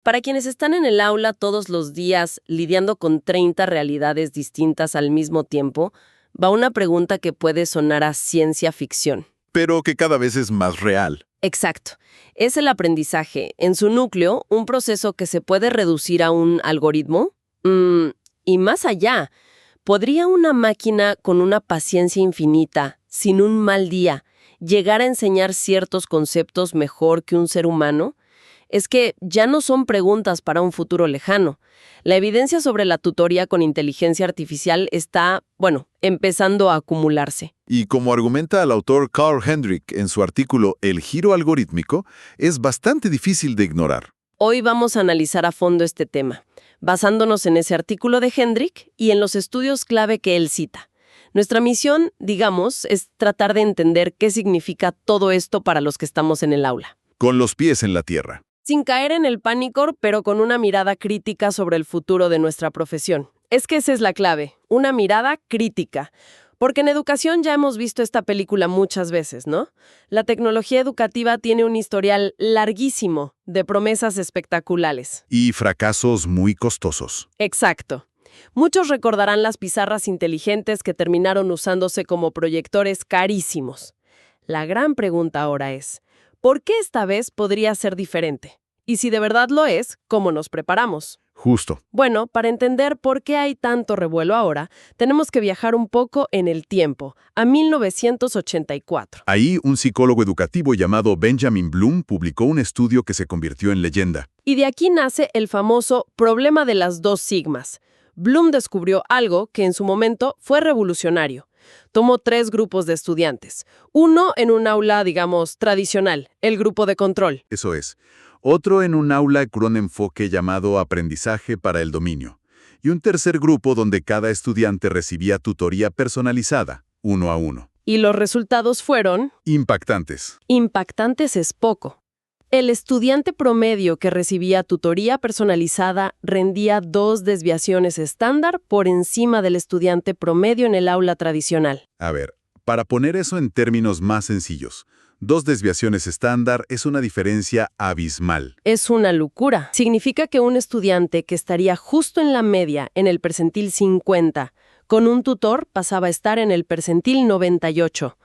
Para quienes están en el aula todos los días lidiando con 30 realidades distintas al mismo tiempo, va una pregunta que puede sonar a ciencia ficción. Pero que cada vez es más real. Exacto. Es el aprendizaje, en su núcleo, un proceso que se puede reducir a un algoritmo. Y más allá, ¿podría una máquina con una paciencia infinita, sin un mal día, llegar a enseñar ciertos conceptos mejor que un ser humano? Es que ya no son preguntas para un futuro lejano. La evidencia sobre la tutoría con inteligencia artificial está, empezando a acumularse. Y como argumenta el autor Carl Hendrick en su artículo El giro algorítmico, es bastante difícil de ignorar. Hoy vamos a analizar a fondo este tema, basándonos en ese artículo de Hendrick y en los estudios clave que él cita. Nuestra misión, digamos, es tratar de entender qué significa todo esto para los que estamos en el aula. Con los pies en la tierra. Sin caer en el pánico, pero con una mirada crítica sobre el futuro de nuestra profesión. Es que esa es la clave, una mirada crítica. Porque en educación ya hemos visto esta película muchas veces, ¿no? La tecnología educativa tiene un historial larguísimo de promesas espectaculares. Y fracasos muy costosos. Exacto. Muchos recordarán las pizarras inteligentes que terminaron usándose como proyectores carísimos. La gran pregunta ahora es, ¿por qué esta vez podría ser diferente? Y si de verdad lo es, ¿cómo nos preparamos? Justo. Bueno, para entender por qué hay tanto revuelo ahora, tenemos que viajar un poco en el tiempo, a 1984. Ahí un psicólogo educativo llamado Benjamin Bloom publicó un estudio que se convirtió en leyenda. Y de aquí nace el famoso problema de las dos sigmas. Bloom descubrió algo que en su momento fue revolucionario. Tomó 3 grupos de estudiantes. Uno en un aula, digamos, tradicional, el grupo de control. Eso es. Otro en un aula con un enfoque llamado aprendizaje para el dominio. Y un tercer grupo donde cada estudiante recibía tutoría personalizada, 1 a 1. Y los resultados fueron... Impactantes. Impactantes es poco. El estudiante promedio que recibía tutoría personalizada rendía 2 desviaciones estándar por encima del estudiante promedio en el aula tradicional. A ver, para poner eso en términos más sencillos, 2 desviaciones estándar es una diferencia abismal. Es una locura. Significa que un estudiante que estaría justo en la media, en el percentil 50, con un tutor pasaba a estar en el percentil 98.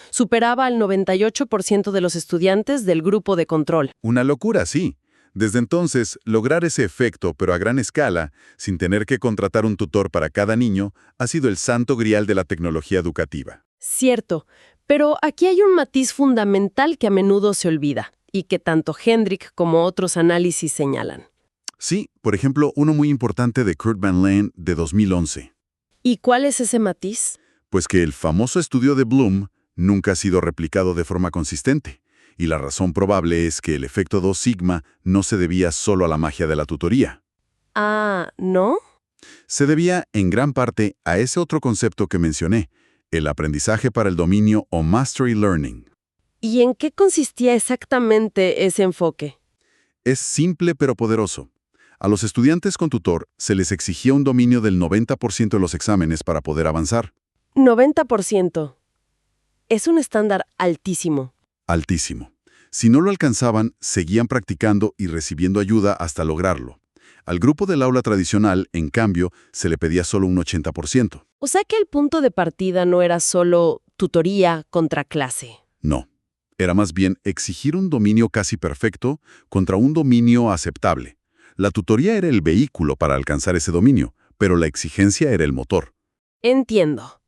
Superaba al 98% de los estudiantes del grupo de control. Una locura, sí. Desde entonces, lograr ese efecto, pero a gran escala, sin tener que contratar un tutor para cada niño, ha sido el santo grial de la tecnología educativa. Cierto, pero aquí hay un matiz fundamental que a menudo se olvida, y que tanto Hendrick como otros análisis señalan. Sí, por ejemplo, uno muy importante de Kurt Van Leen de 2011. ¿Y cuál es ese matiz? Pues que el famoso estudio de Bloom nunca ha sido replicado de forma consistente, y la razón probable es que el efecto 2 sigma no se debía solo a la magia de la tutoría. Ah, ¿no? Se debía, en gran parte, a ese otro concepto que mencioné, el aprendizaje para el dominio o Mastery Learning. ¿Y en qué consistía exactamente ese enfoque? Es simple pero poderoso. A los estudiantes con tutor se les exigía un dominio del 90% de los exámenes para poder avanzar. 90%. Es un estándar altísimo. Altísimo. Si no lo alcanzaban, seguían practicando y recibiendo ayuda hasta lograrlo. Al grupo del aula tradicional, en cambio, se le pedía solo un 80%. O sea que el punto de partida no era solo tutoría contra clase. No. Era más bien exigir un dominio casi perfecto contra un dominio aceptable. La tutoría era el vehículo para alcanzar ese dominio, pero la exigencia era el motor. Entiendo.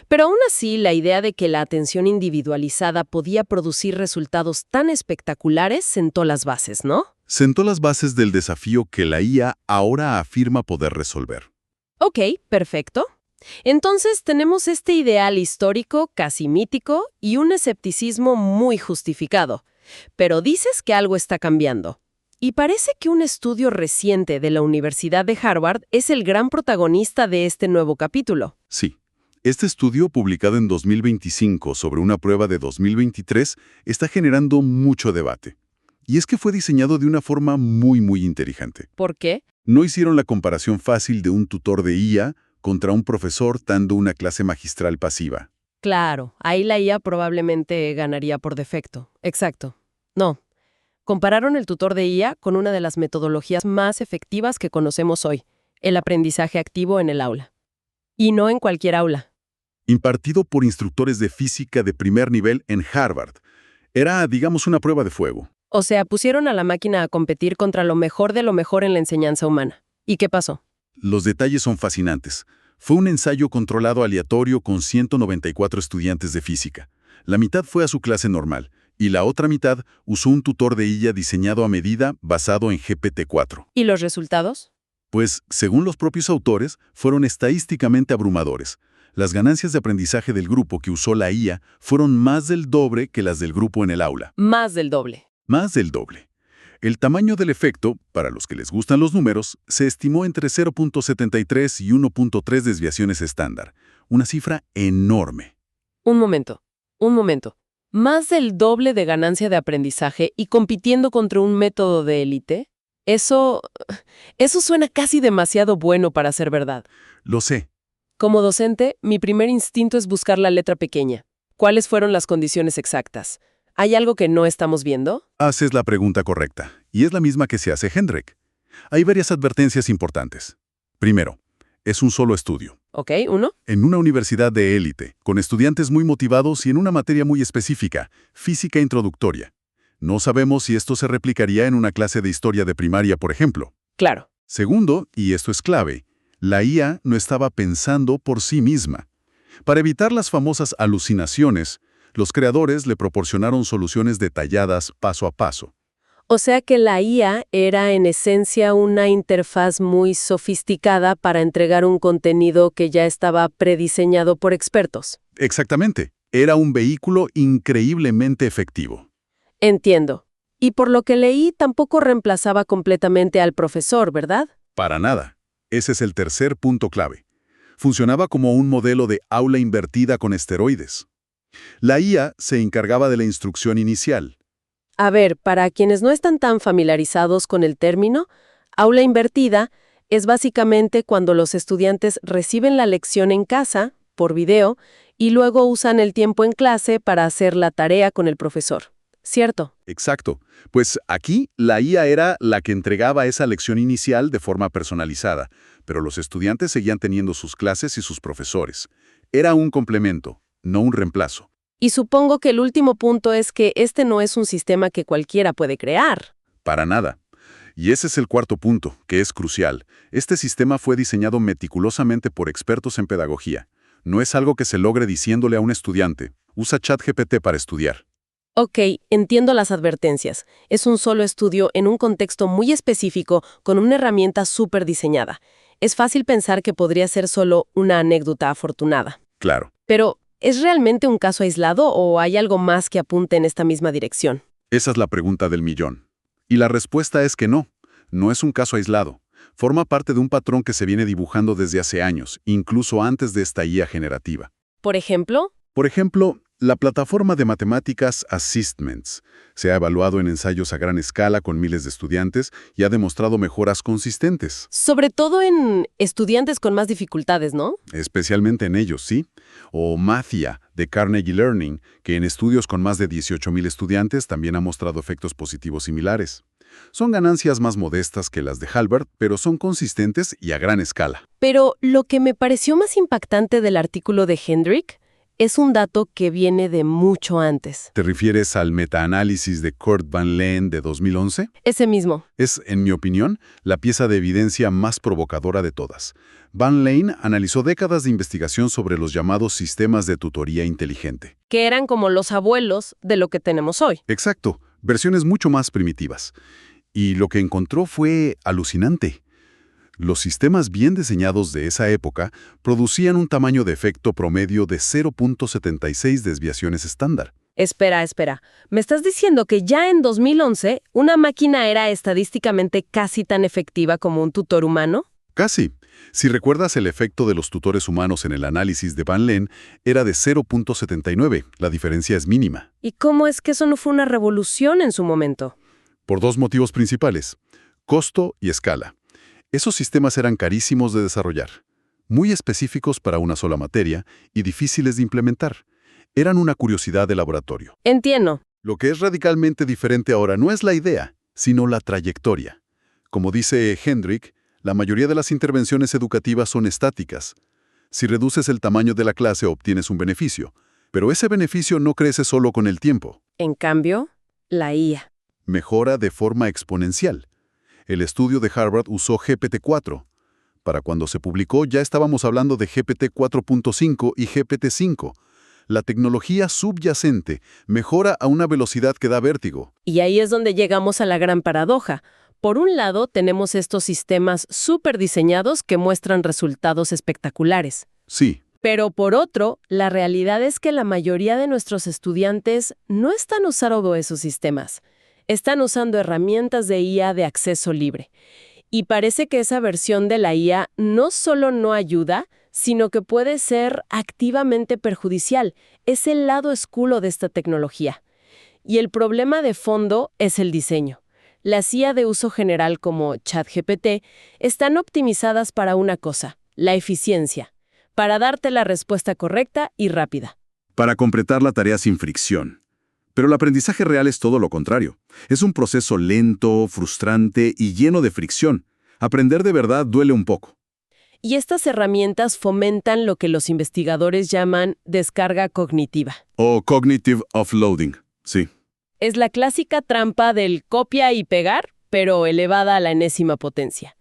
Pero aún así, la idea de que la atención individualizada podía producir resultados tan espectaculares sentó las bases, ¿no? Sentó las bases del desafío que la IA ahora afirma poder resolver. Ok, perfecto. Entonces tenemos este ideal histórico, casi mítico, y un escepticismo muy justificado. Pero dices que algo está cambiando. Y parece que un estudio reciente de la Universidad de Harvard es el gran protagonista de este nuevo capítulo. Sí. Este estudio, publicado en 2025 sobre una prueba de 2023, está generando mucho debate. Y es que fue diseñado de una forma muy inteligente. ¿Por qué? No hicieron la comparación fácil de un tutor de IA contra un profesor dando una clase magistral pasiva. Claro, ahí la IA probablemente ganaría por defecto. Exacto. No. Compararon el tutor de IA con una de las metodologías más efectivas que conocemos hoy, el aprendizaje activo en el aula. Y no en cualquier aula. Impartido por instructores de física de primer nivel en Harvard. Era, digamos, una prueba de fuego. O sea, pusieron a la máquina a competir contra lo mejor de lo mejor en la enseñanza humana. ¿Y qué pasó? Los detalles son fascinantes. Fue un ensayo controlado aleatorio con 194 estudiantes de física. La mitad fue a su clase normal, y la otra mitad usó un tutor de IA diseñado a medida basado en GPT-4. ¿Y los resultados? Pues, según los propios autores, fueron estadísticamente abrumadores. Las ganancias de aprendizaje del grupo que usó la IA fueron más del doble que las del grupo en el aula. Más del doble. Más del doble. El tamaño del efecto, para los que les gustan los números, se estimó entre 0.73 y 1.3 desviaciones estándar. Una cifra enorme. Un momento. ¿Más del doble de ganancia de aprendizaje y compitiendo contra un método de élite? Eso suena casi demasiado bueno para ser verdad. Lo sé. Como docente, mi primer instinto es buscar la letra pequeña. ¿Cuáles fueron las condiciones exactas? ¿Hay algo que no estamos viendo? Haces la pregunta correcta, y es la misma que se hace Hendrik. Hay varias advertencias importantes. Primero, es un solo estudio. Ok, ¿uno? En una universidad de élite, con estudiantes muy motivados y en una materia muy específica, física introductoria. No sabemos si esto se replicaría en una clase de historia de primaria, por ejemplo. Claro. Segundo, y esto es clave, la IA no estaba pensando por sí misma. Para evitar las famosas alucinaciones, los creadores le proporcionaron soluciones detalladas paso a paso. O sea que la IA era en esencia una interfaz muy sofisticada para entregar un contenido que ya estaba prediseñado por expertos. Exactamente. Era un vehículo increíblemente efectivo. Entiendo. Y por lo que leí, tampoco reemplazaba completamente al profesor, ¿verdad? Para nada. Ese es el tercer punto clave. Funcionaba como un modelo de aula invertida con esteroides. La IA se encargaba de la instrucción inicial. A ver, para quienes no están tan familiarizados con el término, aula invertida es básicamente cuando los estudiantes reciben la lección en casa, por video, y luego usan el tiempo en clase para hacer la tarea con el profesor. ¿Cierto? Exacto. Pues aquí la IA era la que entregaba esa lección inicial de forma personalizada, pero los estudiantes seguían teniendo sus clases y sus profesores. Era un complemento, no un reemplazo. Y supongo que el último punto es que este no es un sistema que cualquiera puede crear. Para nada. Y ese es el cuarto punto, que es crucial. Este sistema fue diseñado meticulosamente por expertos en pedagogía. No es algo que se logre diciéndole a un estudiante, usa ChatGPT para estudiar. Ok, entiendo las advertencias. Es un solo estudio en un contexto muy específico con una herramienta súper diseñada. Es fácil pensar que podría ser solo una anécdota afortunada. Claro. Pero, ¿es realmente un caso aislado o hay algo más que apunte en esta misma dirección? Esa es la pregunta del millón. Y la respuesta es que no. No es un caso aislado. Forma parte de un patrón que se viene dibujando desde hace años, incluso antes de esta IA generativa. ¿Por ejemplo? Por ejemplo, la plataforma de matemáticas Assessments se ha evaluado en ensayos a gran escala con miles de estudiantes y ha demostrado mejoras consistentes. Sobre todo en estudiantes con más dificultades, ¿no? Especialmente en ellos, ¿sí? O Mathia, de Carnegie Learning, que en estudios con más de 18,000 estudiantes también ha mostrado efectos positivos similares. Son ganancias más modestas que las de Harvard, pero son consistentes y a gran escala. Pero lo que me pareció más impactante del artículo de Hendrik es un dato que viene de mucho antes. ¿Te refieres al metaanálisis de Kurt Van Leen de 2011? Ese mismo. Es, en mi opinión, la pieza de evidencia más provocadora de todas. Van Leen analizó décadas de investigación sobre los llamados sistemas de tutoría inteligente. Que eran como los abuelos de lo que tenemos hoy. Exacto, versiones mucho más primitivas. Y lo que encontró fue alucinante. Los sistemas bien diseñados de esa época producían un tamaño de efecto promedio de 0.76 desviaciones estándar. Espera. ¿Me estás diciendo que ya en 2011 una máquina era estadísticamente casi tan efectiva como un tutor humano? Casi. Si recuerdas, el efecto de los tutores humanos en el análisis de Van Leen era de 0.79. La diferencia es mínima. ¿Y cómo es que eso no fue una revolución en su momento? Por dos motivos principales: costo y escala. Esos sistemas eran carísimos de desarrollar, muy específicos para una sola materia y difíciles de implementar. Eran una curiosidad de laboratorio. Entiendo. Lo que es radicalmente diferente ahora no es la idea, sino la trayectoria. Como dice Hendrick, la mayoría de las intervenciones educativas son estáticas. Si reduces el tamaño de la clase obtienes un beneficio, pero ese beneficio no crece solo con el tiempo. En cambio, la IA. Mejora de forma exponencial. El estudio de Harvard usó GPT-4. Para cuando se publicó ya estábamos hablando de GPT-4.5 y GPT-5. La tecnología subyacente mejora a una velocidad que da vértigo. Y ahí es donde llegamos a la gran paradoja. Por un lado, tenemos estos sistemas súper diseñados que muestran resultados espectaculares. Sí, Pero por otro, la realidad es que la mayoría de nuestros estudiantes no están usando esos sistemas. Están usando herramientas de IA de acceso libre. Y parece que esa versión de la IA no solo no ayuda, sino que puede ser activamente perjudicial. Es el lado oscuro de esta tecnología. Y el problema de fondo es el diseño. Las IA de uso general como ChatGPT están optimizadas para una cosa, la eficiencia, para darte la respuesta correcta y rápida. para completar la tarea sin fricción. Pero el aprendizaje real es todo lo contrario. Es un proceso lento, frustrante y lleno de fricción. Aprender de verdad duele un poco. Y estas herramientas fomentan lo que los investigadores llaman descarga cognitiva. O cognitive offloading, sí. Es la clásica trampa del copia y pegar, pero elevada a la enésima potencia.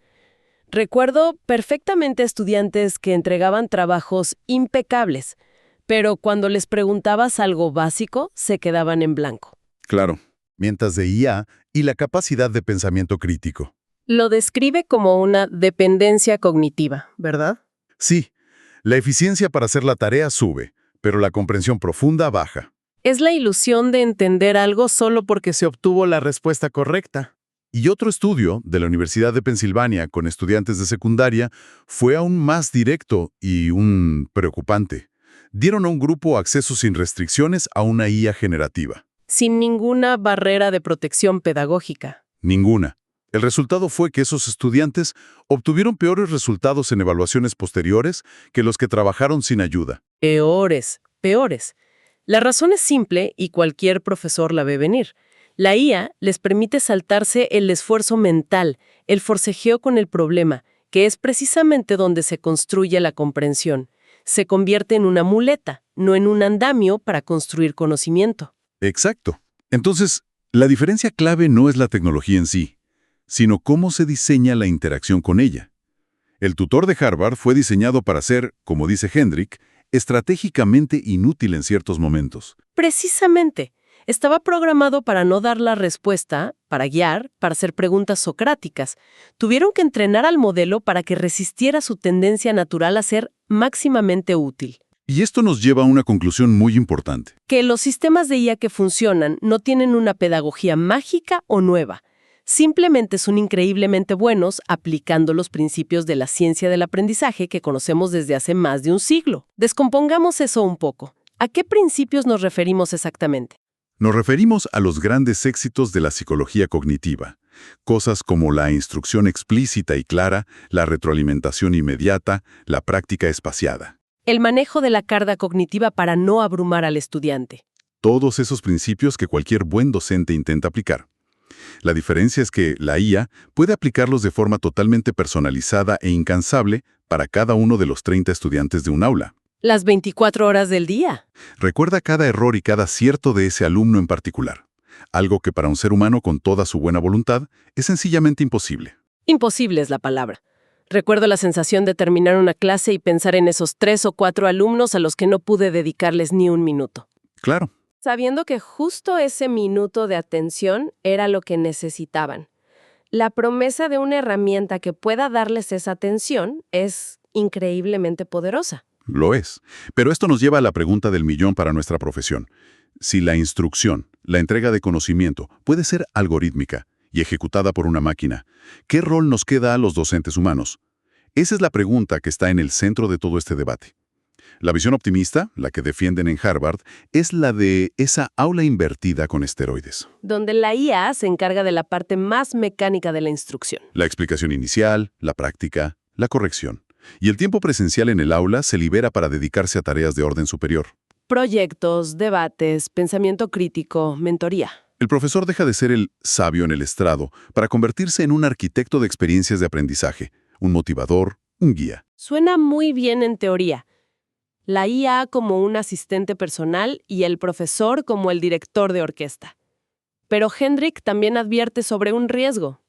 Recuerdo perfectamente estudiantes que entregaban trabajos impecables, pero cuando les preguntabas algo básico, se quedaban en blanco. Claro. herramientas de IA y la capacidad de pensamiento crítico. Lo describe como una dependencia cognitiva, ¿verdad? Sí, la eficiencia para hacer la tarea sube, pero la comprensión profunda baja. Es la ilusión de entender algo solo porque se obtuvo la respuesta correcta. Y otro estudio de la Universidad de Pensilvania con estudiantes de secundaria fue aún más directo y preocupante. Dieron a un grupo acceso sin restricciones a una IA generativa. Sin ninguna barrera de protección pedagógica. Ninguna. El resultado fue que esos estudiantes obtuvieron peores resultados en evaluaciones posteriores que los que trabajaron sin ayuda. Peores. La razón es simple y cualquier profesor la ve venir. La IA les permite saltarse el esfuerzo mental, el forcejeo con el problema, que es precisamente donde se construye la comprensión. Se convierte en una muleta, no en un andamio para construir conocimiento. Exacto. Entonces, la diferencia clave no es la tecnología en sí, sino cómo se diseña la interacción con ella. El tutor de Harvard fue diseñado para ser, como dice Hendrick, estratégicamente inútil en ciertos momentos. Precisamente. Estaba programado para no dar la respuesta, para guiar, para hacer preguntas socráticas. Tuvieron que entrenar al modelo para que resistiera su tendencia natural a ser máximamente útil. Y esto nos lleva a una conclusión muy importante. Que los sistemas de IA que funcionan no tienen una pedagogía mágica o nueva. Simplemente son increíblemente buenos aplicando los principios de la ciencia del aprendizaje que conocemos desde hace más de un siglo. Descompongamos eso un poco. ¿A qué principios nos referimos exactamente? Nos referimos a los grandes éxitos de la psicología cognitiva, cosas como la instrucción explícita y clara, la retroalimentación inmediata, la práctica espaciada. El manejo de la carga cognitiva para no abrumar al estudiante. Todos esos principios que cualquier buen docente intenta aplicar. La diferencia es que la IA puede aplicarlos de forma totalmente personalizada e incansable para cada uno de los 30 estudiantes de un aula. Las 24 horas del día. Recuerda cada error y cada acierto de ese alumno en particular, algo que para un ser humano con toda su buena voluntad es sencillamente imposible. Imposible es la palabra. Recuerdo la sensación de terminar una clase y pensar en esos 3 o 4 alumnos a los que no pude dedicarles ni un minuto. Claro. Sabiendo que justo ese minuto de atención era lo que necesitaban. La promesa de una herramienta que pueda darles esa atención es increíblemente poderosa. Lo es. Pero esto nos lleva a la pregunta del millón para nuestra profesión. Si la instrucción, la entrega de conocimiento, puede ser algorítmica y ejecutada por una máquina, ¿qué rol nos queda a los docentes humanos? Esa es la pregunta que está en el centro de todo este debate. La visión optimista, la que defienden en Harvard, es la de esa aula invertida con esteroides. Donde la IA se encarga de la parte más mecánica de la instrucción. La explicación inicial, la práctica, la corrección. Y el tiempo presencial en el aula se libera para dedicarse a tareas de orden superior. Proyectos, debates, pensamiento crítico, mentoría. El profesor deja de ser el sabio en el estrado para convertirse en un arquitecto de experiencias de aprendizaje, un motivador, un guía. Suena muy bien en teoría. La IA como un asistente personal y el profesor como el director de orquesta. Pero Hendrik también advierte sobre un riesgo.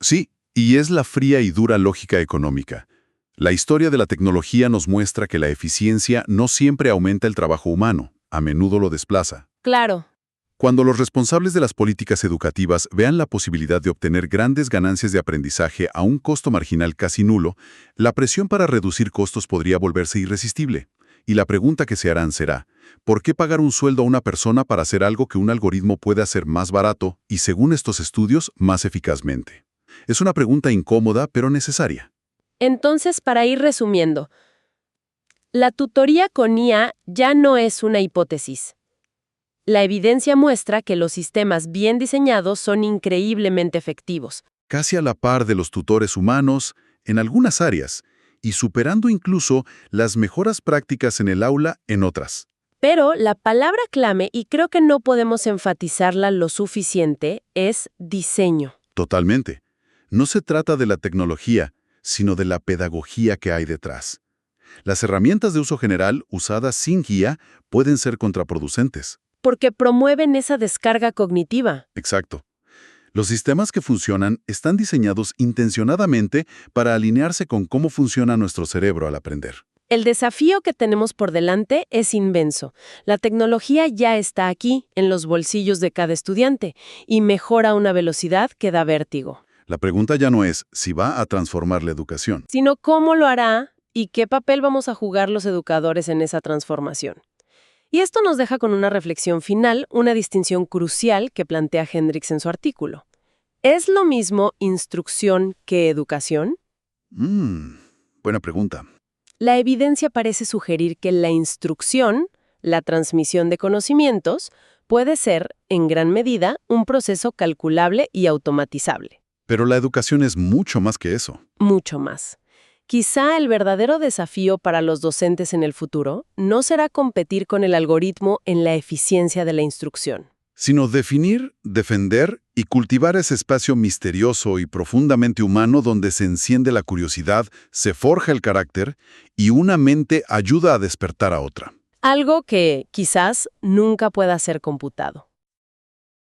Sí, y es la fría y dura lógica económica. La historia de la tecnología nos muestra que la eficiencia no siempre aumenta el trabajo humano, a menudo lo desplaza. Claro. Cuando los responsables de las políticas educativas vean la posibilidad de obtener grandes ganancias de aprendizaje a un costo marginal casi nulo, la presión para reducir costos podría volverse irresistible. Y la pregunta que se harán será, ¿por qué pagar un sueldo a una persona para hacer algo que un algoritmo puede hacer más barato y, según estos estudios, más eficazmente? Es una pregunta incómoda, pero necesaria. Entonces, para ir resumiendo, la tutoría con IA ya no es una hipótesis. La evidencia muestra que los sistemas bien diseñados son increíblemente efectivos. Casi a la par de los tutores humanos, en algunas áreas, y superando incluso las mejoras prácticas en el aula en otras. Pero la palabra clave, y creo que no podemos enfatizarla lo suficiente, es diseño. Totalmente. No se trata de la tecnología, sino de la pedagogía que hay detrás. Las herramientas de uso general usadas sin guía pueden ser contraproducentes. Porque promueven esa descarga cognitiva. Exacto. Los sistemas que funcionan están diseñados intencionadamente para alinearse con cómo funciona nuestro cerebro al aprender. El desafío que tenemos por delante es inmenso. La tecnología ya está aquí, en los bolsillos de cada estudiante, y mejora a una velocidad que da vértigo. La pregunta ya no es si va a transformar la educación. Sino cómo lo hará y qué papel vamos a jugar los educadores en esa transformación. Y esto nos deja con una reflexión final, una distinción crucial que plantea Hendricks en su artículo. ¿Es lo mismo instrucción que educación? Buena pregunta. La evidencia parece sugerir que la instrucción, la transmisión de conocimientos, puede ser, en gran medida, un proceso calculable y automatizable. Pero la educación es mucho más que eso. Mucho más. Quizá el verdadero desafío para los docentes en el futuro no será competir con el algoritmo en la eficiencia de la instrucción, Sino definir, defender y cultivar ese espacio misterioso y profundamente humano donde se enciende la curiosidad, se forja el carácter y una mente ayuda a despertar a otra. algo que quizás nunca pueda ser computado.